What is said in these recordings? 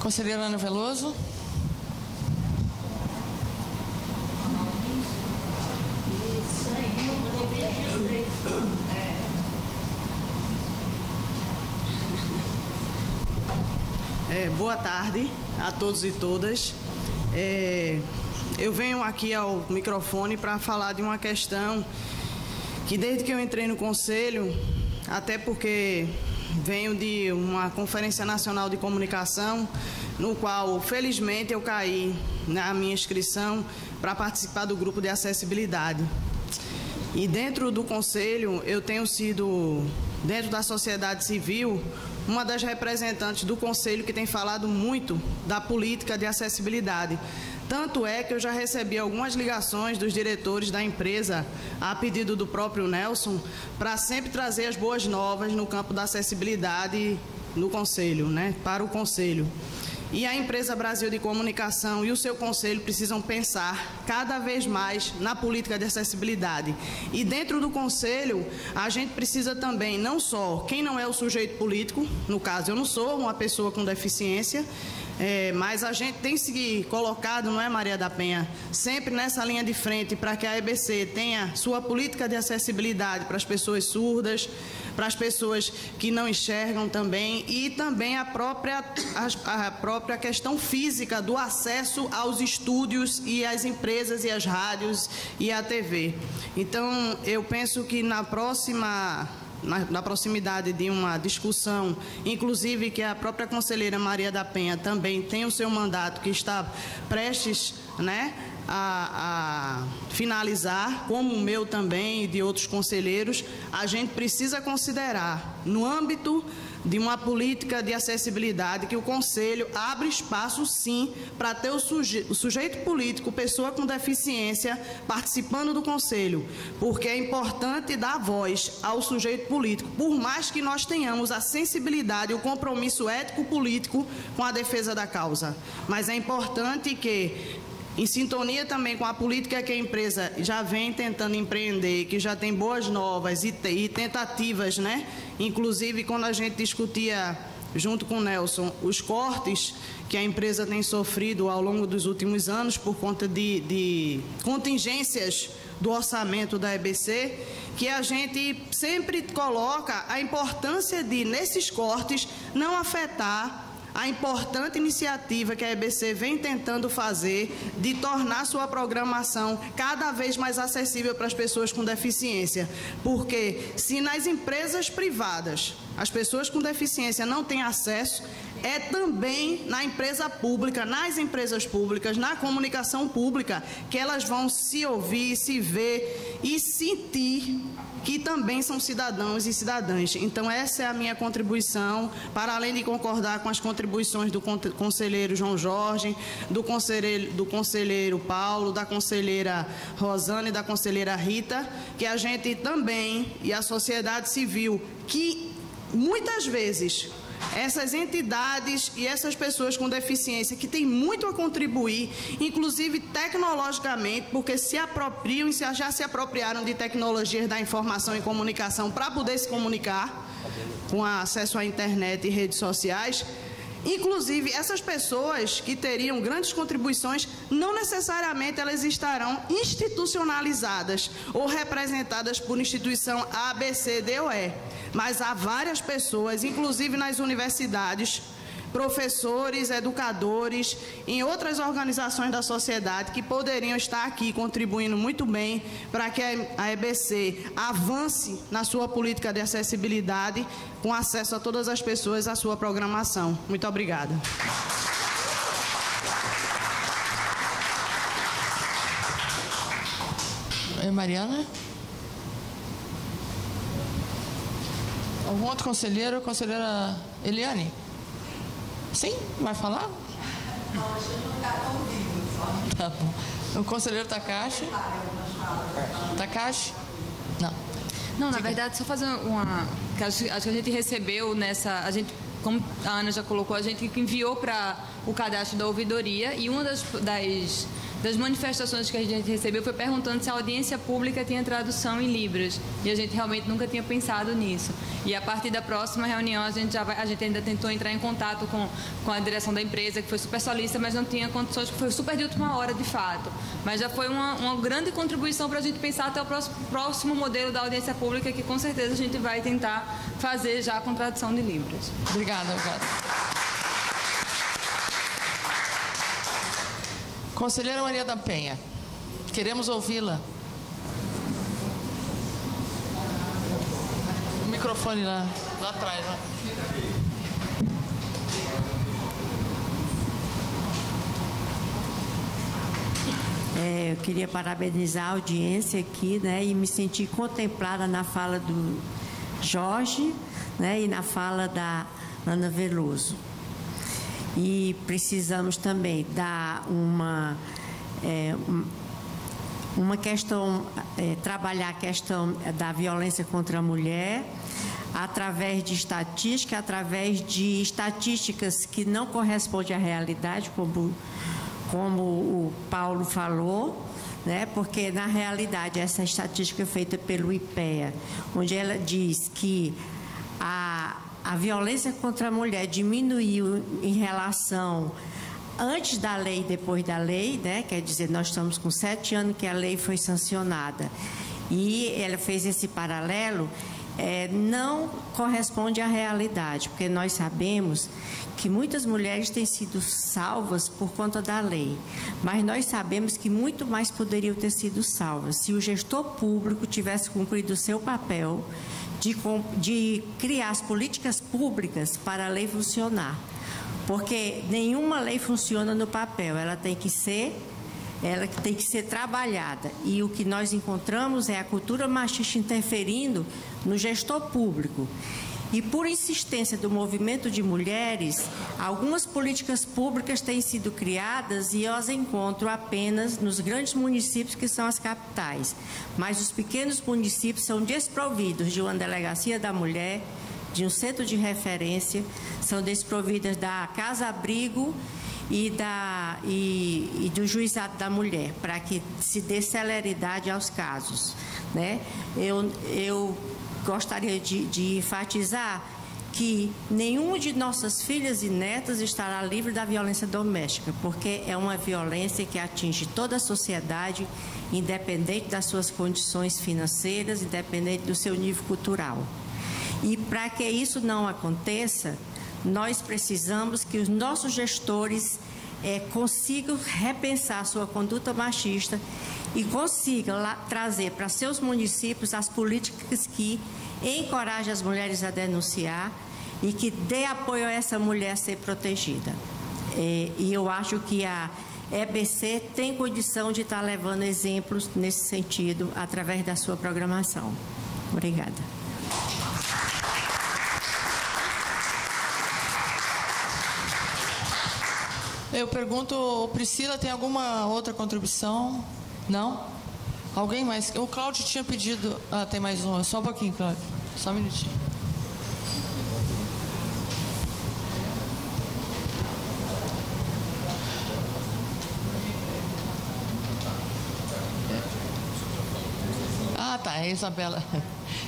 Conselheira Ana Veloso. Boa tarde a todos e todas. Eu venho aqui ao microfone para falar de uma questão que desde que eu entrei no Conselho, até porque venho de uma Conferência Nacional de Comunicação, no qual, felizmente, eu caí na minha inscrição para participar do grupo de acessibilidade. E dentro do Conselho, eu tenho sido, dentro da sociedade civil, uma das representantes do Conselho que tem falado muito da política de acessibilidade. Tanto é que eu já recebi algumas ligações dos diretores da empresa, a pedido do próprio Nelson, para sempre trazer as boas novas no campo da acessibilidade no Conselho, né, para o Conselho. E a empresa Brasil de Comunicação e o seu Conselho precisam pensar cada vez mais na política de acessibilidade. E dentro do Conselho, a gente precisa também, não só quem não é o sujeito político, no caso eu não sou uma pessoa com deficiência, mas a gente tem se colocado, não é, Maria da Penha, sempre nessa linha de frente para que a EBC tenha sua política de acessibilidade para as pessoas surdas, para as pessoas que não enxergam também, e também a própria questão física do acesso aos estúdios e às empresas e às rádios e à TV. Então, eu penso que na proximidade de uma discussão, inclusive que a própria conselheira Maria da Penha também tem o seu mandato que está prestes, né, a finalizar, como o meu também e de outros conselheiros, a gente precisa considerar, no âmbito de uma política de acessibilidade, que o Conselho abre espaço, sim, para ter o sujeito político, pessoa com deficiência, participando do Conselho, porque é importante dar voz ao sujeito político, por mais que nós tenhamos a sensibilidade e o compromisso ético-político com a defesa da causa. Mas é importante que, em sintonia também com a política que a empresa já vem tentando empreender, que já tem boas novas e tentativas, né? Inclusive, quando a gente discutia, junto com o Nelson, os cortes que a empresa tem sofrido ao longo dos últimos anos por conta de contingências do orçamento da EBC, que a gente sempre coloca a importância de, nesses cortes, não afetar a importante iniciativa que a EBC vem tentando fazer de tornar sua programação cada vez mais acessível para as pessoas com deficiência. Porque se nas empresas privadas as pessoas com deficiência não têm acesso, é também na empresa pública, nas empresas públicas, na comunicação pública, que elas vão se ouvir, se ver e sentir que também são cidadãos e cidadãs. Então, essa é a minha contribuição, para além de concordar com as contribuições do conselheiro João Jorge, do conselheiro Paulo, da conselheira Rosana e da conselheira Rita, que a gente também, e a sociedade civil, que muitas vezes essas entidades e essas pessoas com deficiência que têm muito a contribuir, inclusive tecnologicamente, porque se apropriam e já se apropriaram de tecnologias da informação e comunicação para poder se comunicar, com acesso à internet e redes sociais. Inclusive, essas pessoas que teriam grandes contribuições, não necessariamente elas estarão institucionalizadas ou representadas por instituição A, B, C, D ou E. Mas há várias pessoas, inclusive nas universidades, professores, educadores, em outras organizações da sociedade que poderiam estar aqui contribuindo muito bem para que a EBC avance na sua política de acessibilidade com acesso a todas as pessoas à sua programação. Muito obrigada. Mariana? Algum outro conselheiro? Conselheira Eliane? Sim? Vai falar? Não, acho que não está tão vivo só. Tá bom. O conselheiro Takashi? Takashi? Não. Não, na verdade, só fazer uma... Acho que a gente recebeu nessa... A gente, como a Ana já colocou, a gente enviou para o cadastro da ouvidoria, e uma das das manifestações que a gente recebeu foi perguntando se a audiência pública tinha tradução em Libras. E a gente realmente nunca tinha pensado nisso. E a partir da próxima reunião, a gente ainda tentou entrar em contato com a direção da empresa, que foi super solícita, mas não tinha condições, que foi super de última hora, de fato. Mas já foi uma grande contribuição para a gente pensar até o próximo modelo da audiência pública, que com certeza a gente vai tentar fazer já com tradução de Libras. Obrigada, obrigada. Conselheira Maria da Penha, queremos ouvi-la. O microfone lá atrás, né? Eu queria parabenizar a audiência aqui, né, e me sentir contemplada na fala do Jorge, né, e na fala da Ana Veloso. E precisamos também dar uma questão, trabalhar a questão da violência contra a mulher através de estatísticas que não correspondem à realidade, como o Paulo falou, né? Porque na realidade essa estatística é feita pelo IPEA, onde ela diz que a violência contra a mulher diminuiu em relação antes da lei e depois da lei, né? Quer dizer, nós estamos com 7 anos que a lei foi sancionada. E ela fez esse paralelo, não corresponde à realidade, porque nós sabemos que muitas mulheres têm sido salvas por conta da lei, mas nós sabemos que muito mais poderiam ter sido salvas se o gestor público tivesse cumprido o seu papel de criar as políticas públicas para a lei funcionar. Porque nenhuma lei funciona no papel, ela tem que ser trabalhada. E o que nós encontramos é a cultura machista interferindo no gestor público. E por insistência do movimento de mulheres, algumas políticas públicas têm sido criadas e eu as encontro apenas nos grandes municípios, que são as capitais. Mas os pequenos municípios são desprovidos de uma delegacia da mulher, de um centro de referência, são desprovidas da casa-abrigo e do juizado da mulher, para que se dê celeridade aos casos, né? Eu gostaria de enfatizar que nenhuma de nossas filhas e netas estará livre da violência doméstica, porque é uma violência que atinge toda a sociedade, independente das suas condições financeiras, independente do seu nível cultural. E para que isso não aconteça, nós precisamos que os nossos gestores consigam repensar sua conduta machista e consigam trazer para seus municípios as políticas que encorajem as mulheres a denunciar e que dê apoio a essa mulher ser protegida. E eu acho que a EBC tem condição de estar levando exemplos nesse sentido através da sua programação. Obrigada. Eu pergunto, Priscila, tem alguma outra contribuição? Não? Alguém mais? O Cláudio tinha pedido... Ah, tem mais uma. Só um pouquinho, Cláudio. Só um minutinho. Ah, tá. É a Isabela.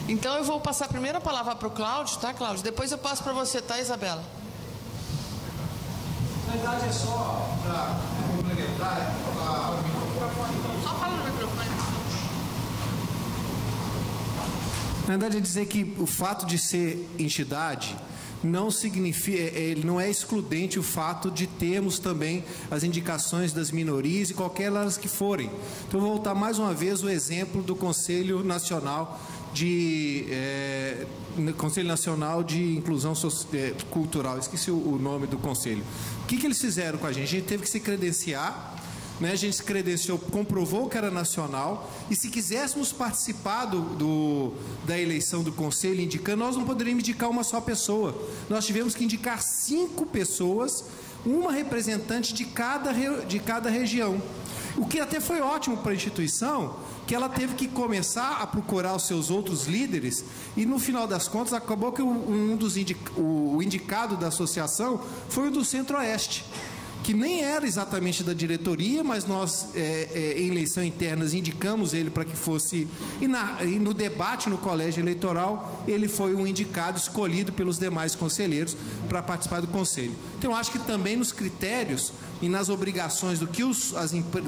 Então, eu vou passar a primeira palavra para o Cláudio, tá, Cláudio? Depois eu passo para você, tá, Isabela? Na verdade, é só para complementar. Só fala no microfone. Na verdade, é dizer que o fato de ser entidade não significa, ele não é excludente o fato de termos também as indicações das minorias e qualquer elas que forem. Então, vou voltar mais uma vez o exemplo do Conselho Nacional de Inclusão Cultural. Esqueci o nome do conselho. O que eles fizeram com a gente? A gente teve que se credenciar, né? A gente se credenciou, comprovou que era nacional, e se quiséssemos participar da eleição do conselho indicando, nós não poderíamos indicar uma só pessoa. Nós tivemos que indicar 5 pessoas, uma representante de cada região. O que até foi ótimo para a instituição, que ela teve que começar a procurar os seus outros líderes, e no final das contas acabou que o indicado da associação foi o do Centro-Oeste, que nem era exatamente da diretoria, mas nós, em eleição interna, indicamos ele para que fosse, e no debate no colégio eleitoral, ele foi um indicado escolhido pelos demais conselheiros para participar do conselho. Então, eu acho que também nos critérios e nas obrigações do que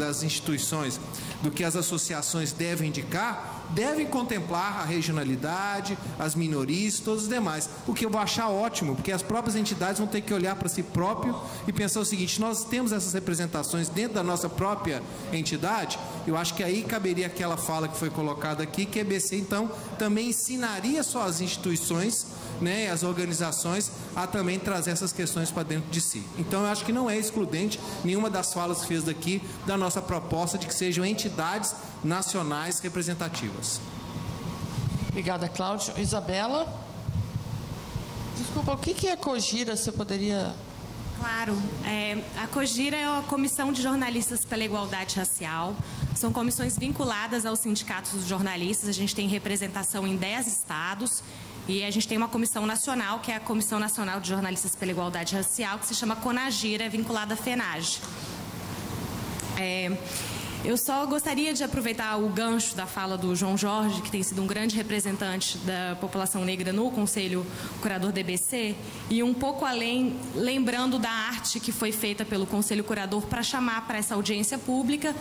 as instituições, do que as associações devem indicar, devem contemplar a regionalidade, as minorias, todos os demais. O que eu vou achar ótimo, porque as próprias entidades vão ter que olhar para si próprio e pensar o seguinte: nós temos essas representações dentro da nossa própria entidade. Eu acho que aí caberia aquela fala que foi colocada aqui, que a EBC, então, também ensinaria só as instituições, né, as organizações, a também trazer essas questões para dentro de si. Então, eu acho que não é excludente nenhuma das falas que fez daqui da nossa proposta de que sejam entidades nacionais representativas. Obrigada, Cláudio. Isabela? Desculpa, o que é a COGIRA? Você poderia... Claro. A COGIRA é a Comissão de Jornalistas pela Igualdade Racial. São comissões vinculadas aos sindicatos dos jornalistas. A gente tem representação em 10 estados. E a gente tem uma comissão nacional, que é a Comissão Nacional de Jornalistas pela Igualdade Racial, que se chama CONAGIRA, vinculada à FENAGE. Eu só gostaria de aproveitar o gancho da fala do João Jorge, que tem sido um grande representante da população negra no Conselho Curador da EBC, e um pouco além, lembrando da arte que foi feita pelo Conselho Curador para chamar para essa audiência pública,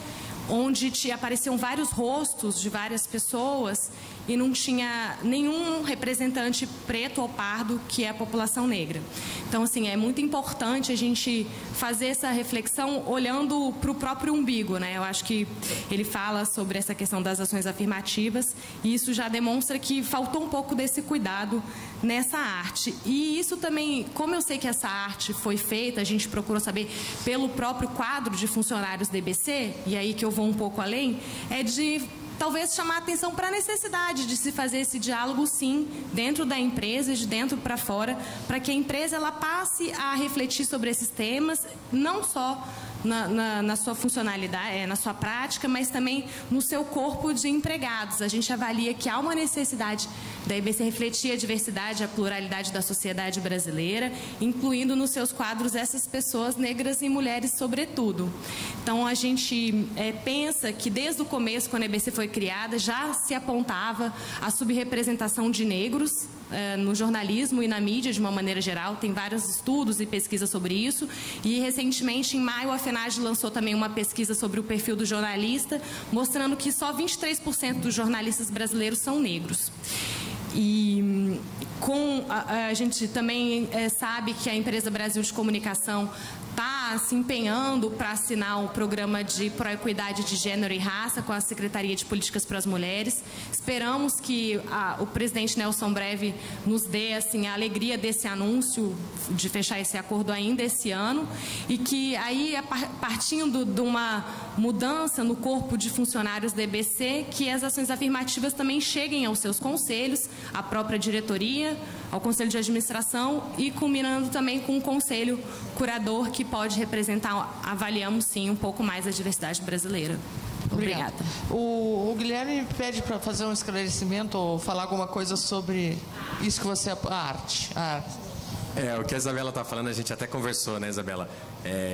onde apareciam vários rostos de várias pessoas e não tinha nenhum representante preto ou pardo, que é a população negra. Então, assim, é muito importante a gente fazer essa reflexão olhando para o próprio umbigo, né? Eu acho que ele fala sobre essa questão das ações afirmativas e isso já demonstra que faltou um pouco desse cuidado nessa arte. E isso também, como eu sei que essa arte foi feita, a gente procurou saber pelo próprio quadro de funcionários da EBC, e aí que eu vou um pouco além, é de talvez chamar a atenção para a necessidade de se fazer esse diálogo, sim, dentro da empresa, de dentro para fora, para que a empresa ela passe a refletir sobre esses temas, não só na sua funcionalidade, na sua prática, mas também no seu corpo de empregados. A gente avalia que há uma necessidade da EBC refletir a diversidade, a pluralidade da sociedade brasileira, incluindo nos seus quadros essas pessoas negras e mulheres sobretudo. Então, a gente pensa que desde o começo, quando a EBC foi criada, já se apontava a subrepresentação de negros no jornalismo e na mídia de uma maneira geral. Tem vários estudos e pesquisas sobre isso. E recentemente, em maio, a FENAGE lançou também uma pesquisa sobre o perfil do jornalista, mostrando que só 23% dos jornalistas brasileiros são negros. E a gente também sabe que a empresa Brasil de Comunicação está se empenhando para assinar um programa de proequidade de gênero e raça com a Secretaria de Políticas para as Mulheres. Esperamos que o presidente Nelson breve nos dê assim, a alegria desse anúncio, de fechar esse acordo ainda esse ano, e que aí, partindo de uma mudança no corpo de funcionários da EBC, que as ações afirmativas também cheguem aos seus conselhos, à própria diretoria, ao Conselho de Administração e culminando também com o Conselho Curador, que pode representar, avaliamos sim, um pouco mais a diversidade brasileira. Obrigada. O Guilherme pede para fazer um esclarecimento ou falar alguma coisa sobre isso que você... A arte. O que a Isabela está falando, a gente até conversou, né, Isabela?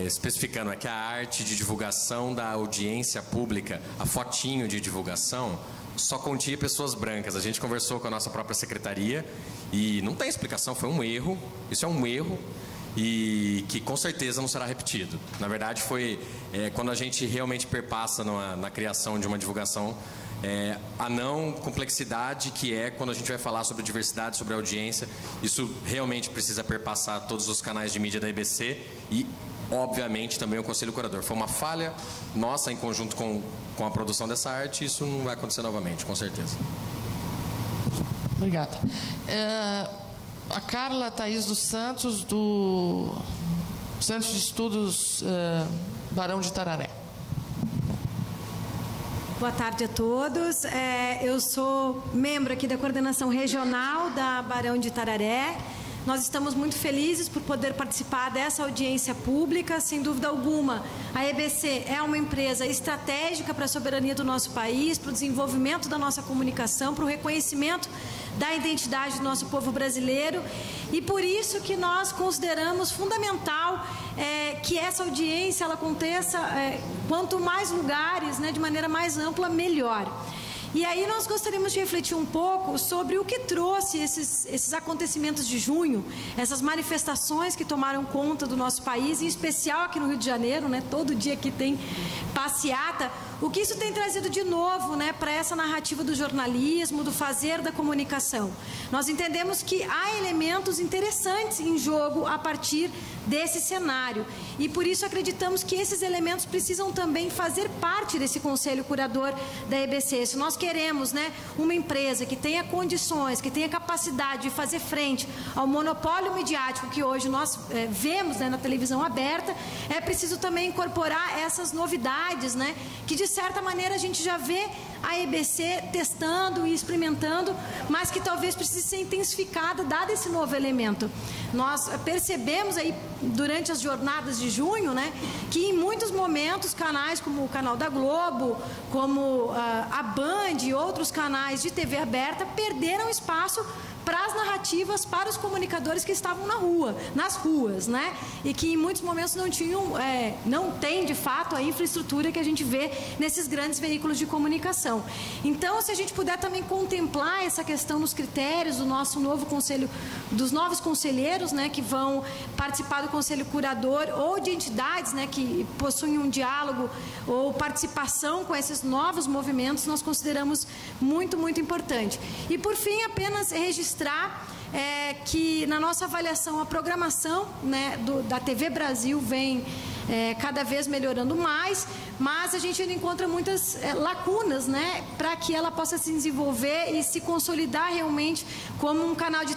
Especificando, é que a arte de divulgação da audiência pública, a fotinho de divulgação, só continha pessoas brancas. A gente conversou com a nossa própria secretaria e não tem explicação, foi um erro. Isso é um erro e que com certeza não será repetido. Na verdade, foi quando a gente realmente perpassa na criação de uma divulgação, a não complexidade que é quando a gente vai falar sobre diversidade, sobre audiência. Isso realmente precisa perpassar todos os canais de mídia da EBC e, obviamente, também o Conselho Curador. Foi uma falha nossa em conjunto com a produção dessa arte e isso não vai acontecer novamente, com certeza. Obrigada. A Carla Thaís dos Santos, do Centro de Estudos Barão de Tararé. Boa tarde a todos. Eu sou membro aqui da coordenação regional da Barão de Tararé. Nós estamos muito felizes por poder participar dessa audiência pública. Sem dúvida alguma, a EBC é uma empresa estratégica para a soberania do nosso país, para o desenvolvimento da nossa comunicação, para o reconhecimento da identidade do nosso povo brasileiro, e por isso que nós consideramos fundamental que essa audiência ela aconteça quanto mais lugares, né, de maneira mais ampla, melhor. E aí nós gostaríamos de refletir um pouco sobre o que trouxe esses acontecimentos de junho, essas manifestações que tomaram conta do nosso país, em especial aqui no Rio de Janeiro, né? Todo dia aqui tem passeata. O que isso tem trazido de novo, né, para essa narrativa do jornalismo, do fazer da comunicação? Nós entendemos que há elementos interessantes em jogo a partir desse cenário. E por isso acreditamos que esses elementos precisam também fazer parte desse conselho curador da EBC. Se nós queremos, né, uma empresa que tenha condições, que tenha capacidade de fazer frente ao monopólio midiático que hoje nós vemos, né, na televisão aberta, é preciso também incorporar essas novidades, né, que de certa maneira a gente já vê a EBC testando e experimentando, mas que talvez precise ser intensificada dado esse novo elemento. Nós percebemos aí durante as jornadas de junho, né, que em muitos momentos canais como o canal da Globo, como a Band e outros canais de TV aberta perderam espaço para as narrativas, para os comunicadores que estavam nas ruas, né? E que em muitos momentos não tem de fato a infraestrutura que a gente vê nesses grandes veículos de comunicação. Então, se a gente puder também contemplar essa questão nos critérios do nosso novo conselho, dos novos conselheiros, né, que vão participar do conselho curador, ou de entidades, né, que possuem um diálogo ou participação com esses novos movimentos, nós consideramos muito, muito importante. E por fim, apenas registrar que na nossa avaliação a programação, né, da TV Brasil vem cada vez melhorando mais, mas a gente ainda encontra muitas lacunas, né, para que ela possa se desenvolver e se consolidar realmente como um canal de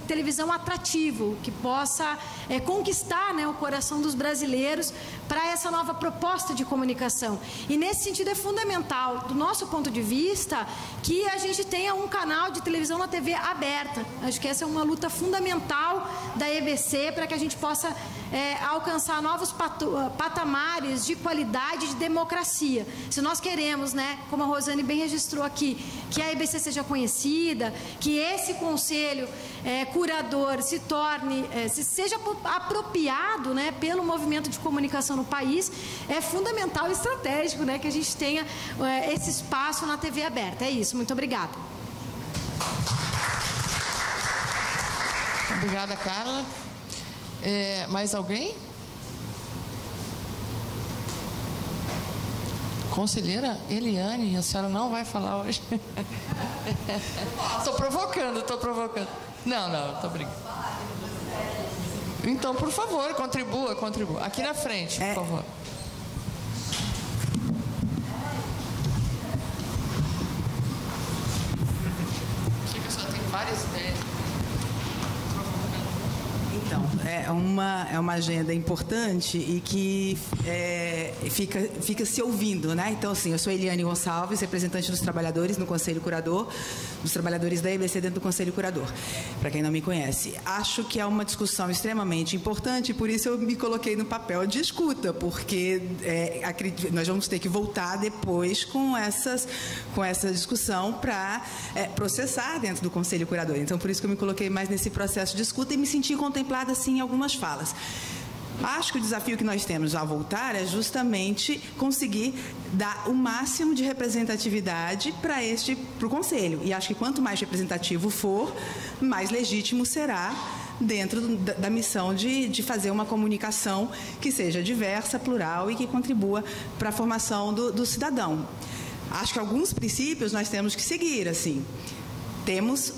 televisão atrativo, que possa conquistar, né, o coração dos brasileiros para essa nova proposta de comunicação. E nesse sentido é fundamental, do nosso ponto de vista, que a gente tenha um canal de televisão na TV aberta. Acho que essa é uma luta fundamental da EBC para que a gente possa alcançar novos patamares de qualidade e de democracia. Se nós queremos, né, como a Rosane bem registrou aqui, que a EBC seja conhecida, que esse conselho curador se torne, seja apropriado, né, pelo movimento de comunicação no país, é fundamental e estratégico, né, que a gente tenha esse espaço na TV aberta. É isso. Muito obrigada. Obrigada, Carla. Mais alguém? Conselheira Eliane, a senhora não vai falar hoje? Estou provocando. Não, estou brincando. Então, por favor, contribua. Aqui na frente, por favor. Sei que a senhora tem várias ideias. Então, é uma agenda importante e que fica se ouvindo, né? Então, assim, eu sou Eliane Gonçalves, representante dos trabalhadores no Conselho Curador, dos trabalhadores da EBC dentro do Conselho Curador, para quem não me conhece. Acho que é uma discussão extremamente importante e por isso eu me coloquei no papel de escuta, porque nós vamos ter que voltar depois com essa discussão para processar dentro do Conselho Curador. Então, por isso que eu me coloquei mais nesse processo de escuta e me senti contemplada assim em algumas falas. Acho que o desafio que nós temos ao voltar é justamente conseguir dar o máximo de representatividade para o Conselho. E acho que quanto mais representativo for, mais legítimo será dentro da missão de fazer uma comunicação que seja diversa, plural e que contribua para a formação do cidadão. Acho que alguns princípios nós temos que seguir, assim. Temos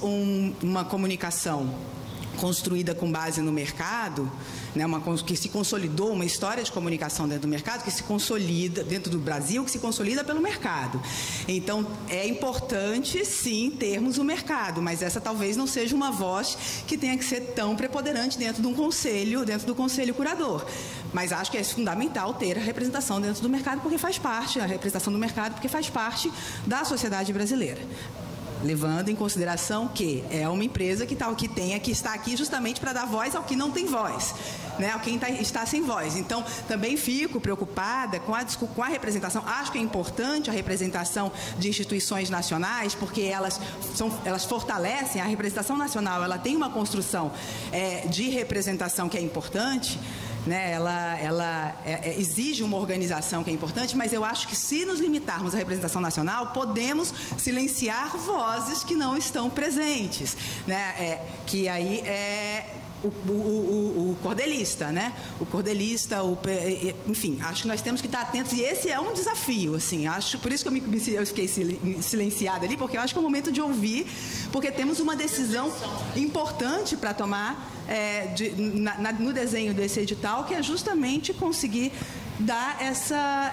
uma comunicação construída com base no mercado, né, que se consolidou, uma história de comunicação dentro do mercado, que se consolida dentro do Brasil, que se consolida pelo mercado. Então, é importante, sim, termos o mercado, mas essa talvez não seja uma voz que tenha que ser tão preponderante dentro do Conselho Curador. Mas acho que é fundamental ter a representação dentro do mercado, porque faz parte, a representação do mercado, porque faz parte da sociedade brasileira. Levando em consideração que é uma empresa que está aqui justamente para dar voz ao que não tem voz, né? Ao quem está sem voz. Então, também fico preocupada com a representação. Acho que é importante a representação de instituições nacionais, porque elas fortalecem a representação nacional. Ela tem uma construção de representação que é importante. né? Ela exige uma organização que é importante, mas eu acho que se nos limitarmos à representação nacional, podemos silenciar vozes que não estão presentes, né? Que aí é o cordelista, né? O cordelista, enfim, acho que nós temos que estar atentos, e esse é um desafio, assim, acho, por isso que eu fiquei silenciada ali, porque eu acho que é o momento de ouvir, porque temos uma decisão importante para tomar no desenho desse edital, que é justamente conseguir dar essa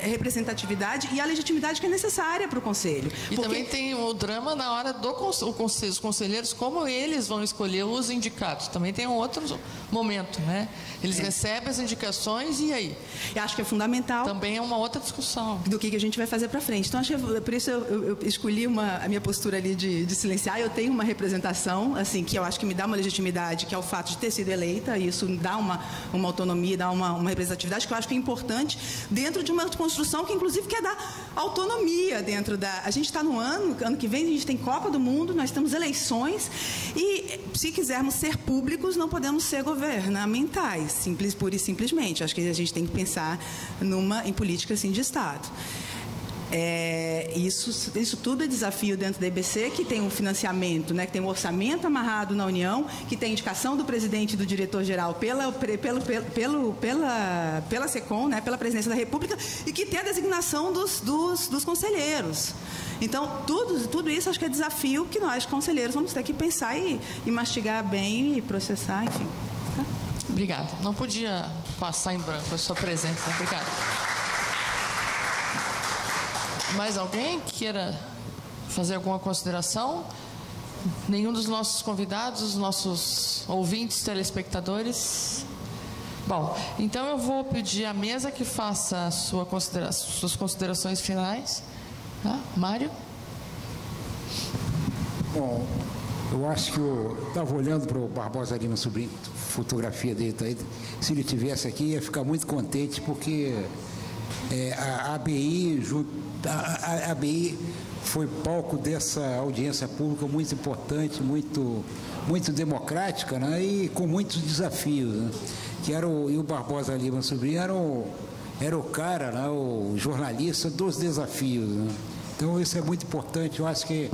representatividade e a legitimidade que é necessária para o Conselho. E também tem o drama na hora os conselheiros, como eles vão escolher os indicados. Também tem um outro momento, né? Eles recebem as indicações e aí? Eu acho que é fundamental. Também é uma outra discussão. Do que a gente vai fazer para frente. Então, acho que por isso eu escolhi a minha postura ali de silenciar. Eu tenho uma representação, assim, que eu acho que me dá uma legitimidade, que é o fato de ter sido eleita, e isso dá uma autonomia, dá uma representatividade que eu acho que é importante dentro de uma construção que, inclusive, quer dar autonomia dentro da... A gente está no ano que vem a gente tem Copa do Mundo, nós temos eleições e, se quisermos ser públicos, não podemos ser governamentais, pura e simplesmente. Acho que a gente tem que pensar em política, assim, de Estado. Isso tudo é desafio dentro da EBC, que tem um financiamento, né, que tem um orçamento amarrado na União, que tem indicação do presidente e do diretor-geral pela SECOM, né, pela Presidência da República, e que tem a designação dos conselheiros. Então, tudo isso acho que é desafio que nós, conselheiros, vamos ter que pensar e mastigar bem e processar, enfim. Tá? Obrigada. Não podia passar em branco a sua presença. Obrigada. Mais alguém queira fazer alguma consideração? Nenhum dos nossos convidados, os nossos ouvintes, telespectadores? Bom, então eu vou pedir à mesa que faça suas considerações finais. Tá? Mário? Bom, eu acho que eu estava olhando para o Barbosa Lima Sobrinho, fotografia dele, tá aí. Se ele estivesse aqui, ia ficar muito contente, porque a ABI foi palco dessa audiência pública muito importante, muito democrática, né? E com muitos desafios, né? E o Barbosa Lima Sobrinho era o cara, né? O jornalista dos desafios, né? Então isso é muito importante. Eu acho que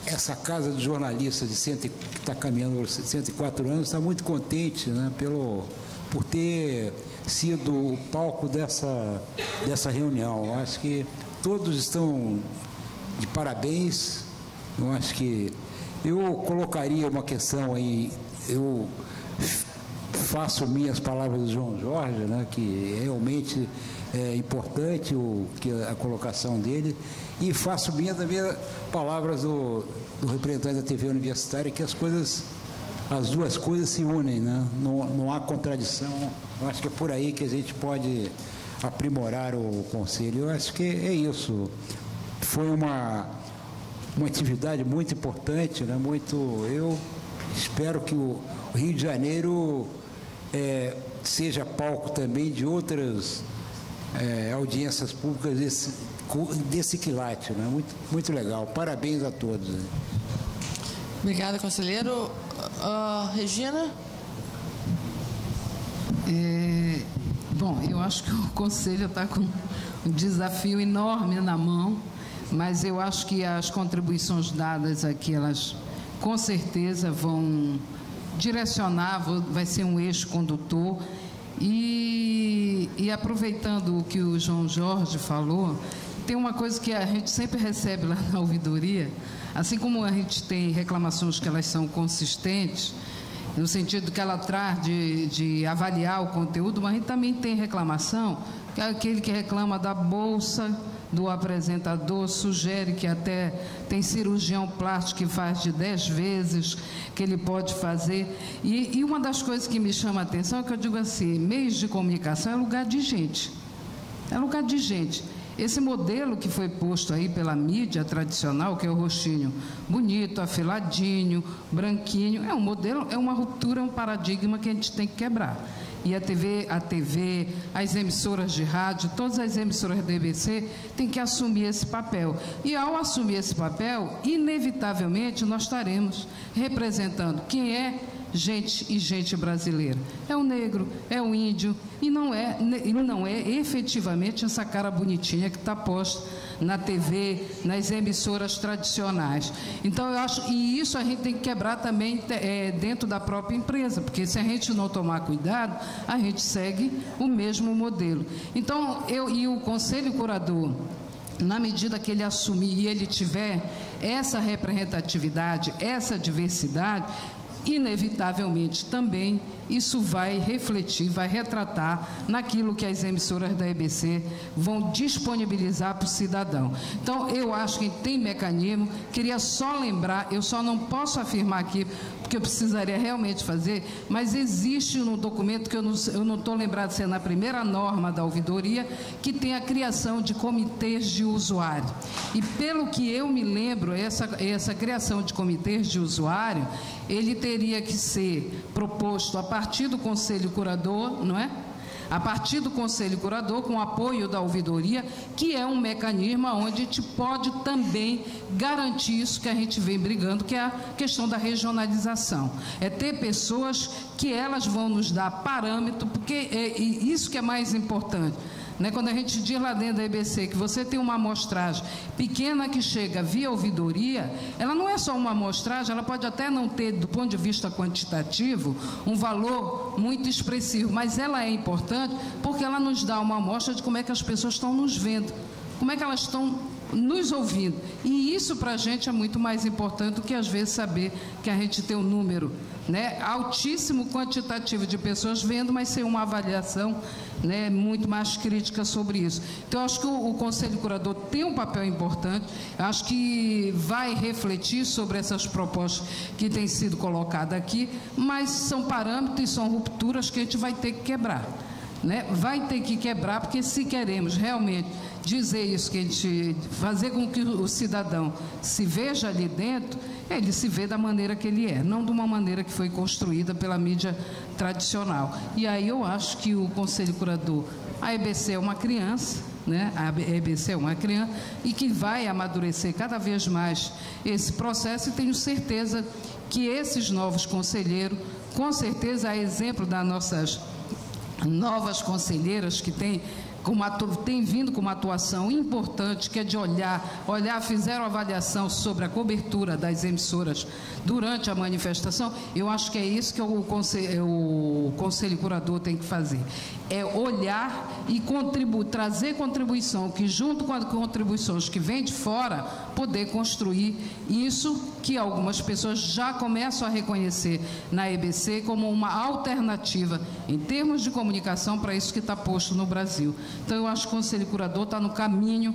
essa casa de jornalistas que está caminhando por 104 anos está muito contente, né? Por ter sido o palco dessa reunião. Eu acho que todos estão de parabéns. Eu acho que eu colocaria uma questão aí, eu faço minhas palavras do João Jorge, né, que realmente é importante a colocação dele, e faço minhas também palavras do representante da TV Universitária, que as duas coisas se unem, né? Não há contradição. Eu acho que é por aí que a gente pode aprimorar o Conselho. Eu acho que é isso. Foi uma atividade muito importante, né? Eu espero que o Rio de Janeiro seja palco também de outras audiências públicas desse quilate, né? Muito legal. Parabéns a todos. Obrigada, conselheiro. Regina? Bom, eu acho que o Conselho está com um desafio enorme na mão, mas eu acho que as contribuições dadas aqui, elas com certeza vão direcionar, vai ser um eixo condutor. E aproveitando o que o João Jorge falou, tem uma coisa que a gente sempre recebe lá na ouvidoria, assim como a gente tem reclamações que elas são consistentes, no sentido que ela traz de avaliar o conteúdo, mas a gente também tem reclamação, que é aquele que reclama da bolsa do apresentador, sugere que até tem cirurgião plástico que faz de 10 vezes que ele pode fazer. E uma das coisas que me chama a atenção é que eu digo assim, meios de comunicação é lugar de gente. É lugar de gente. Esse modelo que foi posto aí pela mídia tradicional, que é o rostinho bonito, afiladinho, branquinho, é um modelo, é uma ruptura, é um paradigma que a gente tem que quebrar. E a TV, as emissoras de rádio, todas as emissoras da EBC têm que assumir esse papel. E ao assumir esse papel, inevitavelmente nós estaremos representando quem é gente brasileira. É o negro, é o índio, e não é efetivamente essa cara bonitinha que está posta na TV, nas emissoras tradicionais. Então, eu acho, e isso a gente tem que quebrar também dentro da própria empresa, porque se a gente não tomar cuidado, a gente segue o mesmo modelo. Então, o Conselho Curador, na medida que ele assumir e ele tiver essa representatividade, essa diversidade, inevitavelmente também isso vai refletir, vai retratar naquilo que as emissoras da EBC vão disponibilizar para o cidadão. Então, eu acho que tem mecanismo, queria só lembrar, eu só não posso afirmar aqui, porque eu precisaria realmente fazer, mas existe no documento, que eu não estou lembrado se é na primeira norma da ouvidoria, que tem a criação de comitês de usuário. E pelo que eu me lembro, essa criação de comitês de usuário, ele teria que ser proposto a partir do Conselho Curador, não é? A partir do Conselho Curador, com o apoio da ouvidoria, que é um mecanismo onde a gente pode também garantir isso que a gente vem brigando, que é a questão da regionalização. É ter pessoas que elas vão nos dar parâmetro, porque é isso que é mais importante. Quando a gente diz lá dentro da EBC que você tem uma amostragem pequena que chega via ouvidoria, ela não é só uma amostragem, ela pode até não ter, do ponto de vista quantitativo, um valor muito expressivo, mas ela é importante porque ela nos dá uma amostra de como é que as pessoas estão nos vendo, como é que elas estão nos ouvindo. E isso para a gente é muito mais importante do que às vezes saber que a gente tem um número altíssimo quantitativo de pessoas vendo, mas sem uma avaliação muito mais crítica sobre isso. Então, eu acho que o Conselho Curador tem um papel importante, eu acho que vai refletir sobre essas propostas que têm sido colocadas aqui, mas são parâmetros e são rupturas que a gente vai ter que quebrar. Vai ter que quebrar, porque se queremos realmente dizer isso, que a gente fazer com que o cidadão se veja ali dentro, ele se vê da maneira que ele é, não de uma maneira que foi construída pela mídia tradicional. E aí eu acho que o Conselho Curador, a EBC é uma criança, a EBC é uma criança e que vai amadurecer cada vez mais esse processo, e tenho certeza que esses novos conselheiros, com certeza, a exemplo das nossas novas conselheiras que têm vindo com uma atuação importante, que é de fizeram avaliação sobre a cobertura das emissoras durante a manifestação. Eu acho que é isso que o Conselho Curador tem que fazer. É olhar e trazer contribuição, que junto com as contribuições que vêm de fora, poder construir isso que algumas pessoas já começam a reconhecer na EBC como uma alternativa em termos de comunicação para isso que está posto no Brasil. Então, eu acho que o Conselho Curador está no caminho,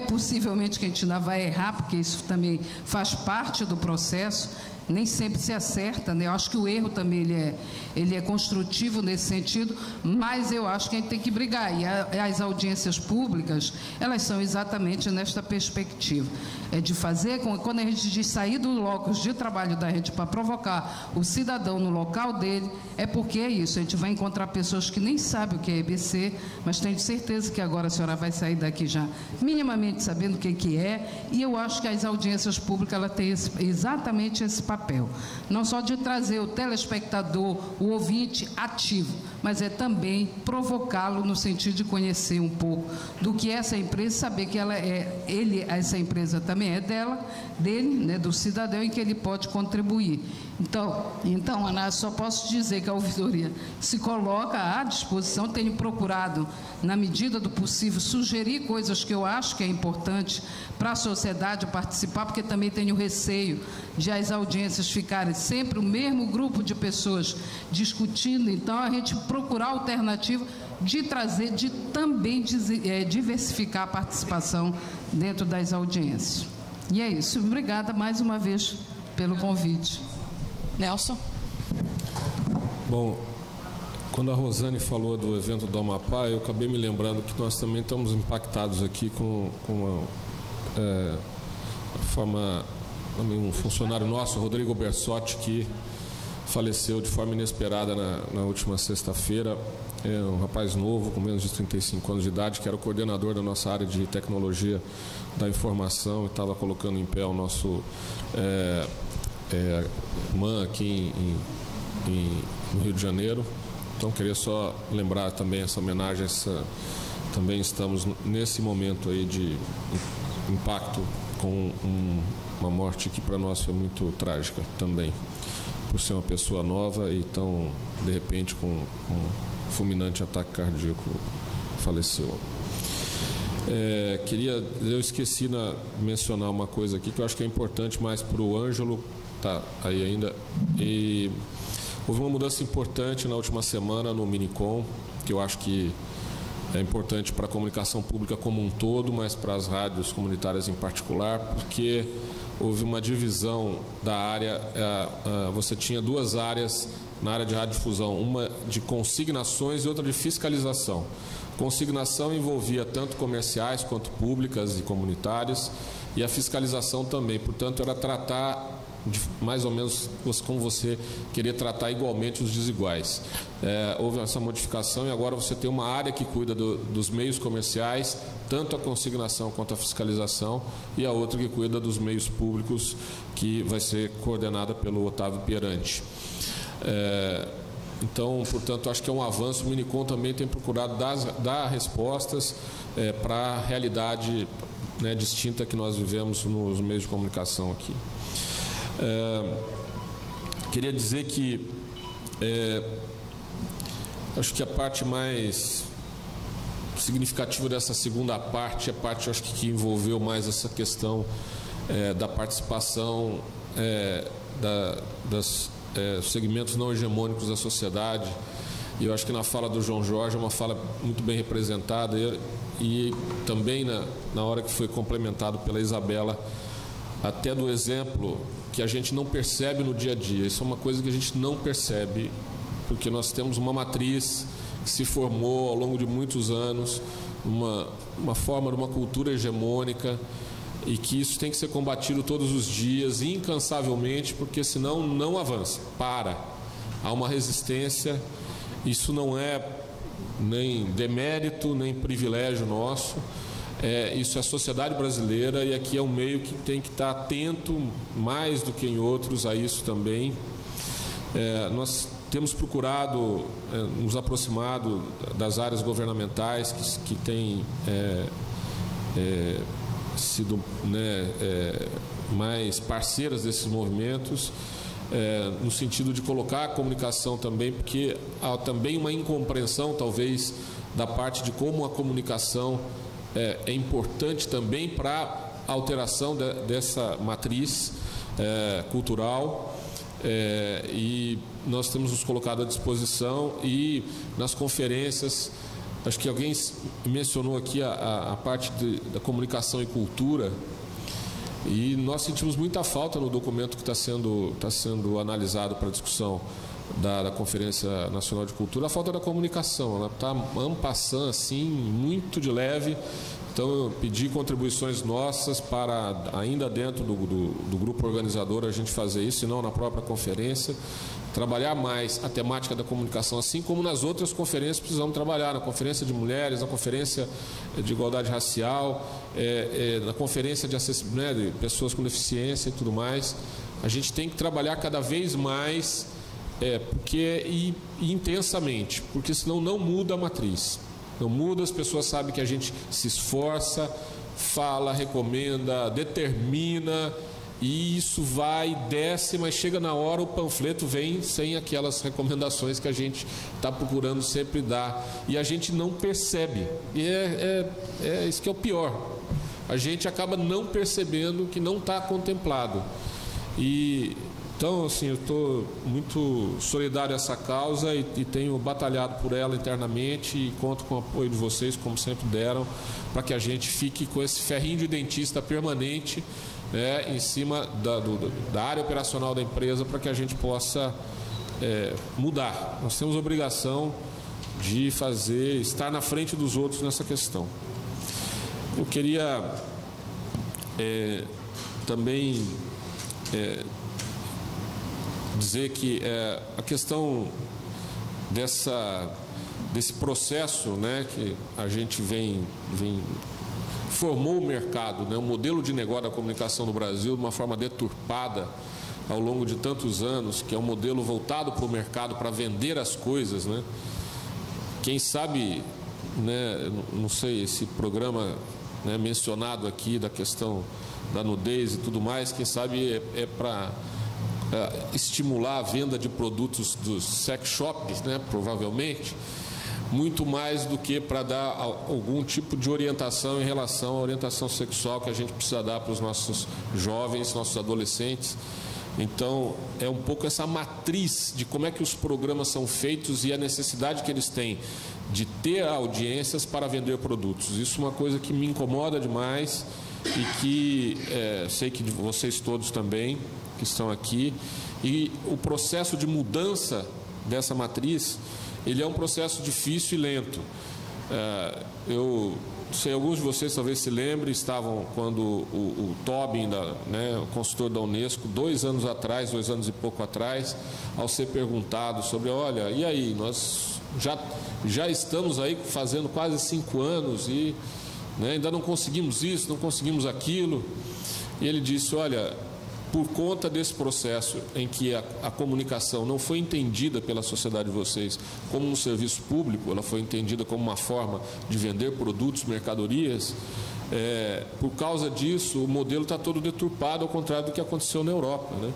possivelmente que a gente ainda vai errar, porque isso também faz parte do processo, nem sempre se acerta, Eu acho que o erro também ele é construtivo nesse sentido, mas eu acho que a gente tem que brigar. E as audiências públicas, elas são exatamente nesta perspectiva. É de fazer, quando a gente diz sair do locus de trabalho da gente para provocar o cidadão no local dele, é porque é isso. A gente vai encontrar pessoas que nem sabem o que é EBC, mas tenho certeza que agora a senhora vai sair daqui já minimamente sabendo o que é, e eu acho que as audiências públicas ela têm exatamente esse papel. Não só de trazer o telespectador, o ouvinte ativo, mas é também provocá-lo no sentido de conhecer um pouco do que é essa empresa, saber que essa empresa também é dele, do cidadão, e que ele pode contribuir. Então, Ana, só posso dizer que a ouvidoria se coloca à disposição. Tenho procurado, na medida do possível, sugerir coisas que eu acho que é importante para a sociedade participar, porque também tenho receio de as audiências ficarem sempre o mesmo grupo de pessoas discutindo. Então, a gente procurar alternativa de trazer, de também diversificar a participação dentro das audiências. E é isso. Obrigada mais uma vez pelo convite. Nelson? Bom, quando a Rosane falou do evento do Amapá, eu acabei me lembrando que nós também estamos impactados aqui com a forma, um funcionário nosso, Rodrigo Bersotti, que faleceu de forma inesperada na última sexta-feira. É um rapaz novo, com menos de 35 anos de idade, que era o coordenador da nossa área de tecnologia da informação e estava colocando em pé o nosso MAN aqui no Rio de Janeiro. Então, queria só lembrar também essa homenagem. Também estamos nesse momento aí de impacto com uma morte que para nós foi muito trágica também, por ser uma pessoa nova e tão, de repente, com um fulminante ataque cardíaco, faleceu. Eu esqueci de mencionar uma coisa aqui que eu acho que é importante mais para o Ângelo, tá aí ainda. E houve uma mudança importante na última semana no Minicom, que eu acho que é importante para a comunicação pública como um todo, mas para as rádios comunitárias em particular, porque houve uma divisão da área. Você tinha duas áreas na área de radiodifusão, uma de consignações e outra de fiscalização. Consignação envolvia tanto comerciais quanto públicas e comunitárias, e a fiscalização também. Portanto, era tratar mais ou menos como você queria tratar igualmente os desiguais. Houve essa modificação e agora você tem uma área que cuida dos meios comerciais, tanto a consignação quanto a fiscalização, e a outra que cuida dos meios públicos, que vai ser coordenada pelo Otávio Pierante. Então, portanto, acho que é um avanço. O Minicom também tem procurado dar respostas para a realidade, né, distinta que nós vivemos nos meios de comunicação aqui. Queria dizer que acho que a parte mais significativa dessa segunda parte é a parte, acho que envolveu mais essa questão da participação dos segmentos não hegemônicos da sociedade. E eu acho que na fala do João Jorge é uma fala muito bem representada, e também na hora que foi complementado pela Isabela, até do exemplo que a gente não percebe no dia a dia. Isso é uma coisa que a gente não percebe, porque nós temos uma matriz que se formou ao longo de muitos anos, uma forma de uma cultura hegemônica, e que isso tem que ser combatido todos os dias, incansavelmente, porque senão não avança, há uma resistência. Isso não é nem demérito, nem privilégio nosso. Isso é a sociedade brasileira, e aqui é um meio que tem que estar atento, mais do que em outros, a isso também. Nós temos procurado nos aproximado das áreas governamentais que têm sido, né, mais parceiras desses movimentos, no sentido de colocar a comunicação também, porque há também uma incompreensão, talvez, da parte de como a comunicação é importante também para a alteração dessa matriz cultural, e nós temos nos colocado à disposição. E nas conferências, acho que alguém mencionou aqui a parte da comunicação e cultura, e nós sentimos muita falta no documento que está sendo analisado para discussão da Conferência Nacional de Cultura, a falta da comunicação. Ela está en passant, assim, muito de leve. Então, eu pedi contribuições nossas para, ainda dentro do grupo organizador, a gente fazer isso, e não na própria conferência, trabalhar mais a temática da comunicação, assim como nas outras conferências precisamos trabalhar, na Conferência de Mulheres, na Conferência de Igualdade Racial, na Conferência de Acessibilidade, né, de pessoas com deficiência e tudo mais. A gente tem que trabalhar cada vez mais, e intensamente, porque senão não muda a matriz. Não muda, as pessoas sabem que a gente se esforça, fala, recomenda, determina, e isso vai, desce, mas chega na hora, o panfleto vem sem aquelas recomendações que a gente está procurando sempre dar, e a gente não percebe. E isso que é o pior. A gente acaba não percebendo que não está contemplado. Então, assim, eu estou muito solidário a essa causa e tenho batalhado por ela internamente, e conto com o apoio de vocês, como sempre deram, para que a gente fique com esse ferrinho de dentista permanente, né, em cima da área operacional da empresa, para que a gente possa mudar. Nós temos a obrigação de estar na frente dos outros nessa questão. Eu queria também dizer que a questão desse processo, né, que a gente formou o mercado, né, o modelo de negócio da comunicação no Brasil de uma forma deturpada, ao longo de tantos anos, que é um modelo voltado para o mercado, para vender as coisas, né? Quem sabe, né, não sei, esse programa, né, mencionado aqui da questão da nudez e tudo mais, quem sabe é para estimular a venda de produtos dos sex shops, né, provavelmente, muito mais do que para dar algum tipo de orientação em relação à orientação sexual que a gente precisa dar para os nossos jovens, nossos adolescentes. Então, é um pouco essa matriz de como é que os programas são feitos e a necessidade que eles têm de ter audiências para vender produtos. Isso é uma coisa que me incomoda demais e que sei que vocês todos também que estão aqui. E o processo de mudança dessa matriz, ele é um processo difícil e lento. Eu sei, alguns de vocês talvez se lembrem, estavam quando o Tobin, né, o consultor da Unesco, 2 anos atrás, 2 anos e pouco atrás, ao ser perguntado sobre, olha, e aí, nós já estamos aí fazendo quase 5 anos e, né, ainda não conseguimos isso, não conseguimos aquilo. E ele disse, olha, por conta desse processo em que a comunicação não foi entendida pela sociedade de vocês como um serviço público, ela foi entendida como uma forma de vender produtos, mercadorias, por causa disso o modelo está todo deturpado, ao contrário do que aconteceu na Europa, né?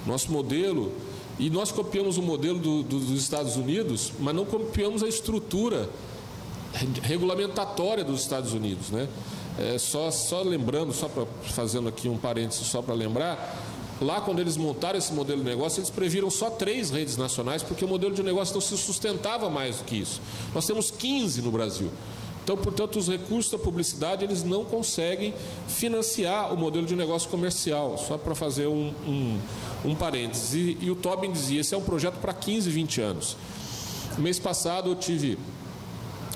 Nosso modelo, e nós copiamos o modelo dos Estados Unidos, mas não copiamos a estrutura regulamentatória dos Estados Unidos, né? Só lembrando, fazendo aqui um parênteses só para lembrar, lá quando eles montaram esse modelo de negócio, eles previram só 3 redes nacionais, porque o modelo de negócio não se sustentava mais do que isso. Nós temos 15 no Brasil. Então, portanto, os recursos da publicidade, eles não conseguem financiar o modelo de negócio comercial, só para fazer um parênteses. E o Tobin dizia, esse é um projeto para 15, 20 anos. No mês passado eu tive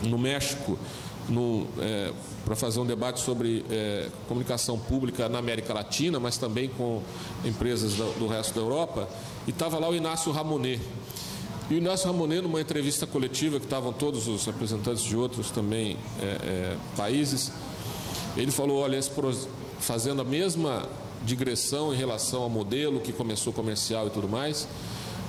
no México, para fazer um debate sobre comunicação pública na América Latina, mas também com empresas do resto da Europa, e estava lá o Inácio Ramonet. E o Inácio Ramonet, numa entrevista coletiva, que estavam todos os representantes de outros também países, ele falou, olha, fazendo a mesma digressão em relação ao modelo que começou comercial e tudo mais,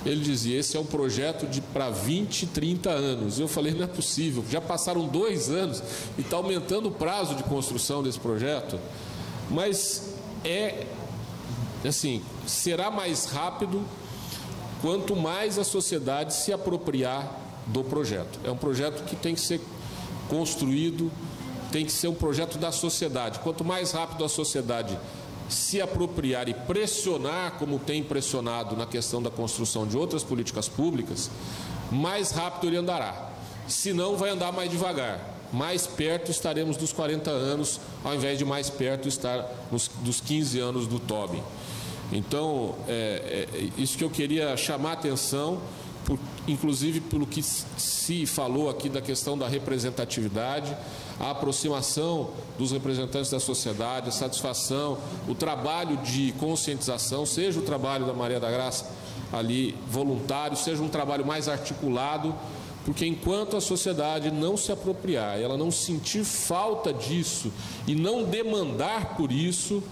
ele dizia, esse é um projeto para 20, 30 anos. Eu falei, não é possível, já passaram 2 anos e está aumentando o prazo de construção desse projeto. Mas assim, será mais rápido quanto mais a sociedade se apropriar do projeto. É um projeto que tem que ser construído, tem que ser um projeto da sociedade. Quanto mais rápido a sociedade se apropriar e pressionar, como tem pressionado na questão da construção de outras políticas públicas, mais rápido ele andará. Se não, vai andar mais devagar. Mais perto estaremos dos 40 anos, ao invés de mais perto estar dos 15 anos do Tobin. Então, isso que eu queria chamar a atenção, inclusive pelo que se falou aqui da questão da representatividade, a aproximação dos representantes da sociedade, a satisfação, o trabalho de conscientização, seja o trabalho da Maria da Graça ali voluntário, seja um trabalho mais articulado, porque enquanto a sociedade não se apropriar, ela não sentir falta disso e não demandar por isso,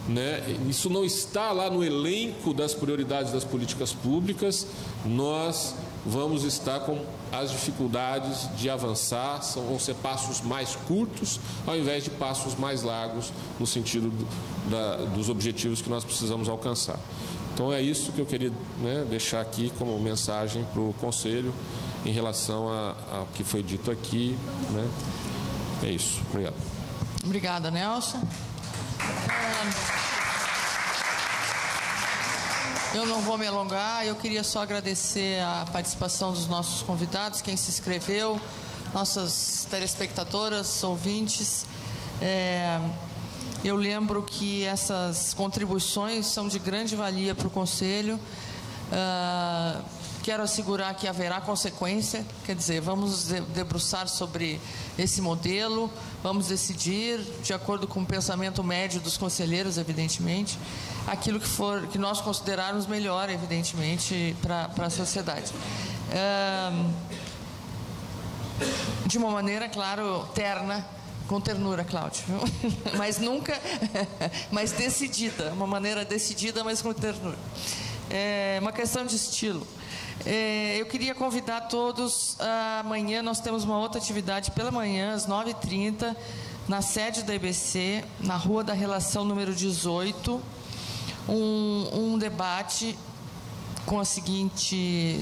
né, isso não está lá no elenco das prioridades das políticas públicas, nós vamos estar com as dificuldades de avançar, vão ser passos mais curtos, ao invés de passos mais largos, no sentido dos objetivos que nós precisamos alcançar. Então é isso que eu queria, né, deixar aqui como mensagem para o Conselho em relação ao que foi dito aqui, né? É isso. Obrigado. Obrigada, Nelson. Eu não vou me alongar, eu queria só agradecer a participação dos nossos convidados, quem se inscreveu, nossas telespectadoras, ouvintes. Eu lembro que essas contribuições são de grande valia para o Conselho. Quero assegurar que haverá consequência, quer dizer, vamos debruçar sobre esse modelo, vamos decidir, de acordo com o pensamento médio dos conselheiros, evidentemente, aquilo que nós considerarmos melhor, evidentemente, para a sociedade. De uma maneira, claro, terna, Com ternura, Cláudio. Mas nunca, mas decidida, uma maneira decidida, mas com ternura. É uma questão de estilo. Eu queria convidar todos, amanhã nós temos uma outra atividade pela manhã, às 9h30, na sede da EBC, na Rua da Relação número 18, um debate com a seguinte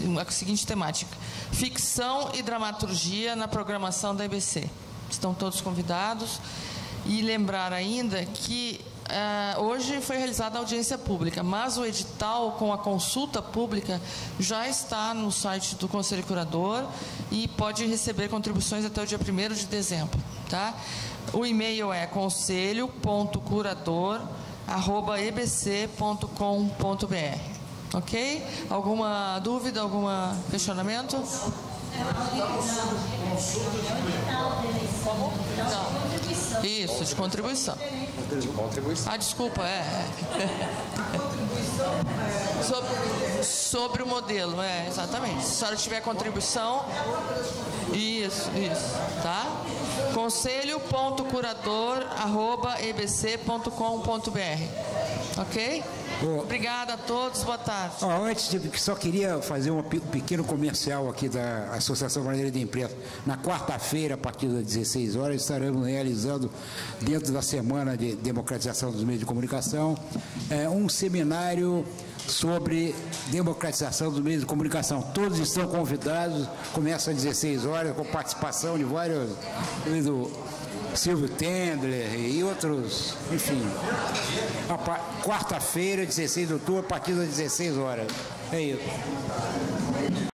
temática: ficção e dramaturgia na programação da EBC. Estão todos convidados. E lembrar ainda que hoje foi realizada a audiência pública, mas o edital com a consulta pública já está no site do Conselho Curador e pode receber contribuições até o dia 1º de dezembro. Tá? O e-mail é conselho.curador@ebc.com.br. Ok? Alguma dúvida, algum questionamento? Não. Isso, de contribuição. Ah, desculpa, sobre o modelo, exatamente. Se a senhora tiver contribuição, isso, tá? conselho.curador@ebc.com.br. Ok? Obrigada a todos, boa tarde. Antes, só queria fazer um pequeno comercial aqui da Associação Brasileira de Imprensa. Na quarta-feira, a partir das 16 horas, estaremos realizando, dentro da Semana de Democratização dos Meios de Comunicação, um seminário sobre democratização dos meios de comunicação. Todos estão convidados, começa às 16 horas, com participação de vários, do Silvio Tendler e outros, enfim. Quarta-feira, 16 de outubro, a partir das 16 horas. É isso.